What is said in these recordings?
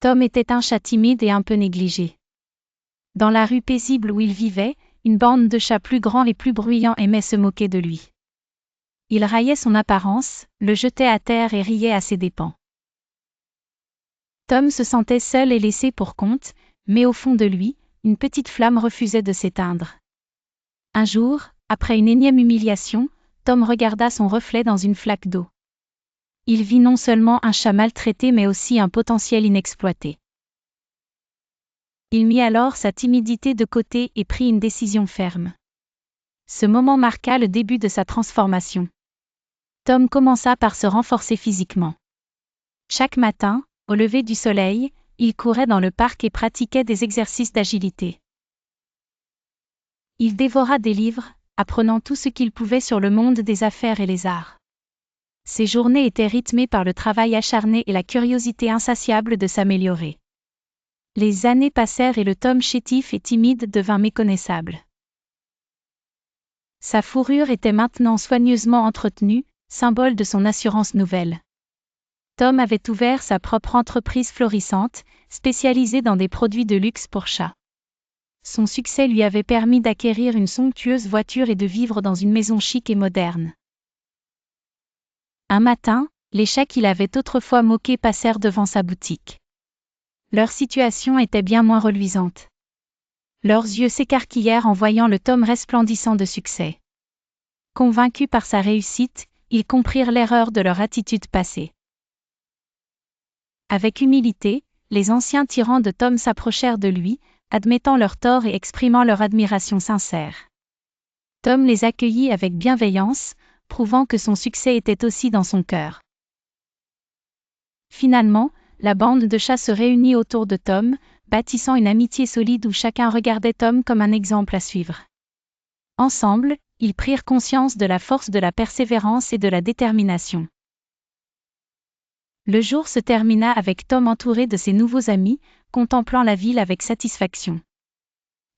Tom était un chat timide et un peu négligé. Dans la rue paisible où il vivait, une bande de chats plus grands et plus bruyants aimait se moquer de lui. Ils raillaient son apparence, le jetaient à terre et riaient à ses dépens. Tom se sentait seul et laissé pour compte, mais au fond de lui, une petite flamme refusait de s'éteindre. Un jour, après une énième humiliation, Tom regarda son reflet dans une flaque d'eau. Il vit non seulement un chat maltraité mais aussi un potentiel inexploité. Il mit alors sa timidité de côté et prit une décision ferme. Ce moment marqua le début de sa transformation. Tom commença par se renforcer physiquement. Chaque matin, au lever du soleil, il courait dans le parc et pratiquait des exercices d'agilité. Il dévora des livres, apprenant tout ce qu'il pouvait sur le monde des affaires et les arts. Ses journées étaient rythmées par le travail acharné et la curiosité insatiable de s'améliorer. Les années passèrent et le Tom chétif et timide devint méconnaissable. Sa fourrure était maintenant soigneusement entretenue, symbole de son assurance nouvelle. Tom avait ouvert sa propre entreprise florissante, spécialisée dans des produits de luxe pour chats. Son succès lui avait permis d'acquérir une somptueuse voiture et de vivre dans une maison chic et moderne. Un matin, les chats qu'il avait autrefois moqués passèrent devant sa boutique. Leur situation était bien moins reluisante. Leurs yeux s'écarquillèrent en voyant le Tom resplendissant de succès. Convaincus par sa réussite, ils comprirent l'erreur de leur attitude passée. Avec humilité, les anciens tyrans de Tom s'approchèrent de lui, admettant leurs torts et exprimant leur admiration sincère. Tom les accueillit avec bienveillance, prouvant que son succès était aussi dans son cœur. Finalement, la bande de chats se réunit autour de Tom, bâtissant une amitié solide où chacun regardait Tom comme un exemple à suivre. Ensemble, ils prirent conscience de la force de la persévérance et de la détermination. Le jour se termina avec Tom entouré de ses nouveaux amis, contemplant la ville avec satisfaction.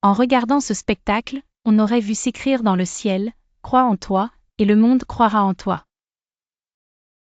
En regardant ce spectacle, on aurait vu s'écrire dans le ciel « Crois en toi, et le monde croira en toi ».